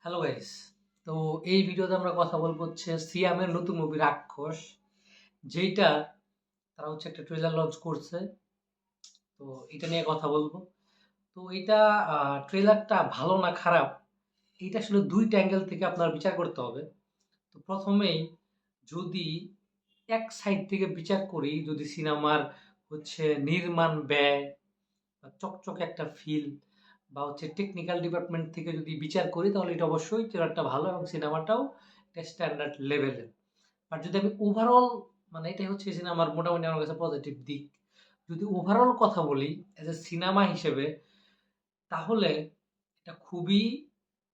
Hello guys. তো এই ভিডিওতে আমরা কথা বলবো হচ্ছে সিয়ামের নতুন মুভি রাক্ষস, যেইটা তারা হচ্ছে একটা ট্রেলার লঞ্চ করছে। তো এটা নিয়ে কথা বলবো। তো এটা ট্রেলারটা ভালো না খারাপ, এটা আসলে দুইটা অ্যাঙ্গেল থেকে আপনার বিচার করতে হবে। তো প্রথমেই যদি এক সাইড থেকে বিচার করি, যদি সিনেমার হচ্ছে নির্মাণ ব্যয় বা চকচকে একটা ফিল বা হচ্ছে টেকনিক্যাল ডিপার্টমেন্ট থেকে যদি বিচার করি, তাহলে এটা অবশ্যই ট্রেলারটা ভালো এবং সিনেমাটাও একটা স্ট্যান্ডার্ড লেভেলের। আর যদি আমি ওভারঅল, মানে এটাই হচ্ছে সিনেমার মোটামুটি আমার কাছে পজিটিভ দিক। যদি ওভারঅল কথা বলি এজ এ সিনেমা হিসেবে, তাহলে এটা খুবই,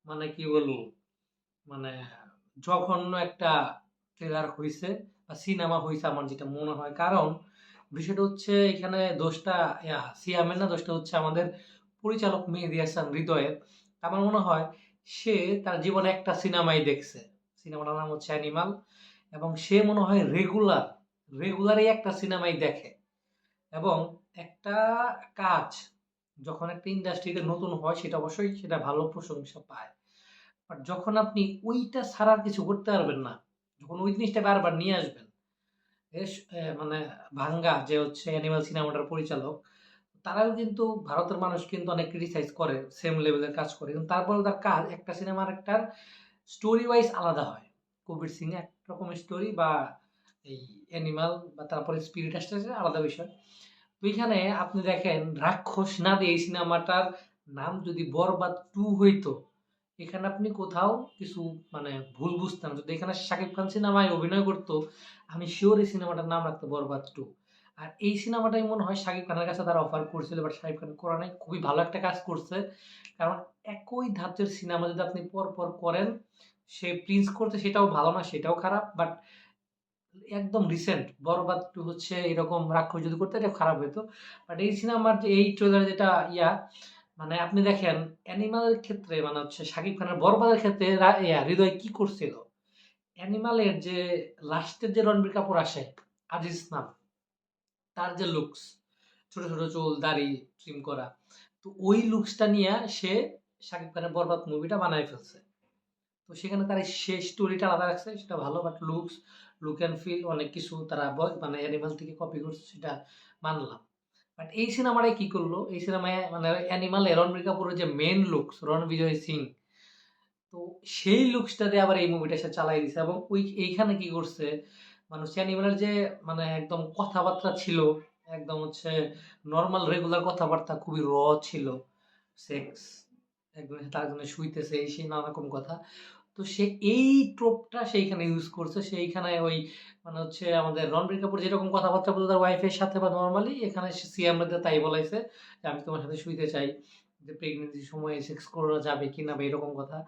মানে কি বলবো, মানে জঘন্য একটা ট্রেলার হইছে বা সিনেমা হইছে আমার যেটা মনে হয়। কারণ বিষয়টা হচ্ছে এখানে দোষটা সিয়ামের না, দোষটা হচ্ছে আমাদের পরিচালক মেহেদী হাসান হৃদয়ের। আমার মনে হয় সে তার জীবনে একটা সিনেমাই দেখছে, সিনেমাটার নাম হচ্ছে অ্যানিমাল, এবং সে মনে হয় রেগুলারই একটা সিনেমাই দেখে। এবং একটা কাজ যখন একটা ইন্ডাস্ট্রিতে নতুন হয়, সেটা অবশ্যই সেটা ভালো প্রশংসা পায়। বাট যখন আপনি ওইটা ছাড়া আর কিছু করতে পারবেন না, যখন ওই জিনিসটা বারবার নিয়ে আসবেন, বেশ মানে ভাঙ্গা যে হচ্ছে অ্যানিমাল সিনেমাটার পরিচালক, তারাও কিন্তু ভারতের মানুষ কিন্তু অনেক ক্রিটিসাইজ করে, সেম লেভেলের কাজ করে, কিন্তু তারপরেও তার কাজ একটা সিনেমার একটার স্টোরি ওয়াইজ আলাদা হয়। কবির সিং একরকমের স্টোরি, বা এই অ্যানিমাল বা তারপরে স্পিরিট আসতে আলাদা বিষয়। তো এখানে আপনি দেখেন, রাক্ষস না দিয়ে এই সিনেমাটার নাম যদি বরবাদ 2 হইতো, এখানে আপনি কোথাও কিছু মানে ভুল বুঝতাম। যদি এখানে শাকিব খান সিনেমায় অভিনয় করতো, আমি শিওর এই সিনেমাটার নাম রাখতো বরবাদ 2। আর এই সিনেমাটাই মনে হয় শাকিব খানের কাছে তারা অফার করছিল, বাট শাকিব খান করে নাই। খুবই ভালো একটা কাজ করছে, কারণ একই ধাঁচের সিনেমা যদি আপনি পর পর করেন, সে প্রিন্স করতে সেটাও ভালো না, সেটাও খারাপ। বাট একদম রিসেন্ট বরবাদ 2 হচ্ছে এরকম রাক্ষস যদি করতে, এটা খারাপ হইতো। বাট এই সিনেমার যে এই ট্রেলার যেটা মানে আপনি দেখেন, অ্যানিমালের ক্ষেত্রে মানে হচ্ছে শাকিব খানের বরবাদের ক্ষেত্রে হৃদয় কি করছিল। অ্যানিমালের যে লাস্টের যে রণবীর কাপুর আসে, আজিজ নাম, তার যে লুকস, ছোট ছোট চুল দাড়ি ট্রিম করা, তো ওই লুকসটা নিয়ে সে শাকিব খানের বরবাদ মুভিটা বানায় ফেলছে। তো সেখানে তার সে স্টোরিটা আলাদা রাখছে, সেটা ভালো। বাট লুক অ্যান্ড ফিল অনেক কিছু তারা মানে অ্যানিমাল থেকে কপি করছে, সেটা মানলাম। বাট এই সিনেমাটাই কি করলো, এই সিনেমায় মানে অ্যানিমাল রণবীর কাপুরের যে মেন লুকস রণবিজয় সিং, তো সেই লুকসটা দিয়ে আবার এই মুভিটা সে চালাই দিছে। এবং ওই এইখানে কি করছে, মানুষ অ্যানিমেলের যে মানে একদম কথাবার্তা ছিল, একদম হচ্ছে নর্মাল রেগুলার কথাবার্তা, খুবই ছিল। সেক্স, একজনের সাথে আরেকজনের শুইতেছে, এই সেই নানা রকম কথা। তো সে এই ট্রোপটা সেইখানে ইউজ করছে। সেইখানে ওই মানে হচ্ছে আমাদের রণবীর কাপুর যেরকম কথাবার্তা বলতো তার ওয়াইফের সাথে বা নর্মালি, এখানে সে সিএম তাই বলাইছে যে আমি তোমার সাথে শুইতে চাই, যে প্রেগনেন্সির সময় সেক্স করা যাবে কিনা বা এরকম কথা।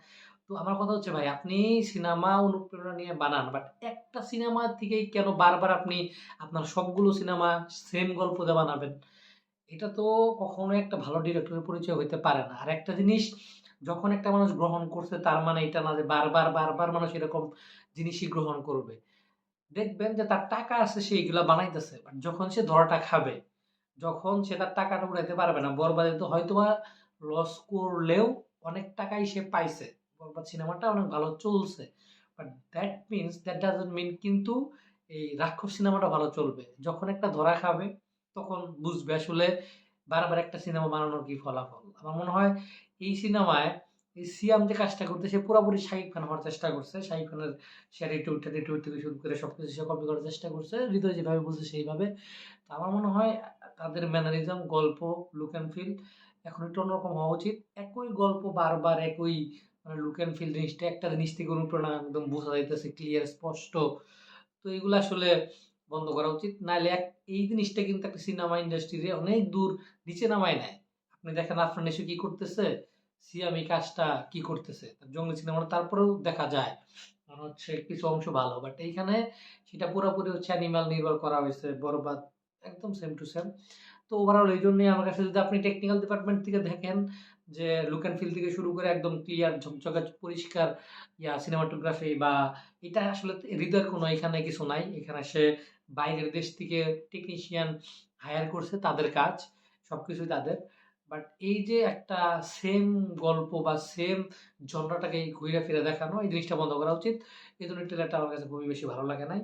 তো আমার কথা হচ্ছে, ভাই আপনি সিনেমা অনুপ্রেরণা নিয়ে বানান, বাট একটা সিনেমা থেকেই কেন বারবার আপনি আপনার সবগুলো সিনেমা সেম গল্প দিয়ে বানাবেন? এটা তো কখনোই একটা ভালো ডিরেক্টরের পরিচয় হইতে পারে না। আর একটা জিনিস যখন একটা মানুষ গ্রহণ করছে, তার মানে এটা না যে বারবার মানুষ এরকম জিনিসই গ্রহণ করবে। দেখবেন যে তার টাকা আছে, সে এগুলা বানাইতেছে, বাট যখন সে ধরাটা খাবে, যখন সে তার টাকাটা উড়াইতে পারবে না, বরবাদে তো হয়তোবা লস করলেও অনেক টাকাই সে পাইছে, বরবাদ সিনেমাটা অনেক ভালো চলছে। বাট দ্যাট ডাজন্ট মিন কিন্তু এই রাক্ষস সিনেমাটা ভালো চলবে। যখন একটা ধরা খাবে, তখন বুঝবে আসলে বারবার একটা সিনেমা বানানোর কি ফলাফল। আমার মনে হয় এই সিনেমায় এই সিয়াম যে কাজটা করতে, সে পুরোপুরি শাকিব খান হওয়ার চেষ্টা করছে। শাকিব খানের সে অ্যাটিটিউড থেকে শুরু করে সবকিছু সে কপি করার চেষ্টা করছে, হৃদয় যেভাবে বলছে সেইভাবে। তো আমার মনে হয় তাদের ম্যানারিজম, গল্প, লুক অ্যান্ড ফিল এখন একটু অন্যরকম হওয়া উচিত। একই গল্প বারবার একই মানে লুক অ্যান্ড ফিল জিনিসটা একটা জিনিস থেকে অনুপ্রেরণা একদম বোঝা যাইতেছে ক্লিয়ার স্পষ্ট। তো এগুলো আসলে বন্ধ করা উচিত। নাহলে এই জিনিসটা কিন্তু একটা সিনেমা ইন্ডাস্ট্রিতে অনেক দূর নিচে নামায় নেয়। আপনি দেখেন আফরান নিশো কি করতেছে, সিয়াম এই কাজটা কি করতেছে, জঙ্গলি সিনেমাটা তারপরেও দেখা যায় মনে হচ্ছে কিছু অংশ ভালো। বাট এইখানে সেটা পুরোপুরি হচ্ছে অ্যানিমাল নির্ভর করা হয়েছে, বরবাদ একদম সেম টু সেম। তো ওভারঅল এই জন্যই আমার কাছে, যদি আপনি টেকনিক্যাল ডিপার্টমেন্ট থেকে দেখেন, যে লুক অ্যান্ড ফিল থেকে শুরু করে একদম ক্লিয়ার ঝকঝকে পরিষ্কার সিনেমাটোগ্রাফি, বা এটা আসলে হৃদয়ের কোনো এখানে কিছু নাই। এখানে সে বাইরের দেশ থেকে টেকনিশিয়ান হায়ার করছে, তাদের কাজ সবকিছুই তাদের। বাট এই যে একটা সেম গল্প বা সেম জনরাটাকে ঘুরে ফিরে দেখানো, এই জিনিসটা বন্ধ করা উচিত। এই জন্য ট্রেলারটা আমার কাছে খুবই বেশি ভালো লাগে নাই।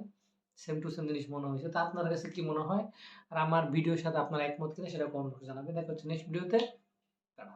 সেম টু সেম জিনিস মনে হয়েছে। তা আপনার কাছে কি মনে হয়? আর আমার ভিডিওর সাথে আপনার একমত কিনা সেটা কমেন্ট করে জানাবেন। দেখা হচ্ছে নেক্সট ভিডিওতে। টাটা।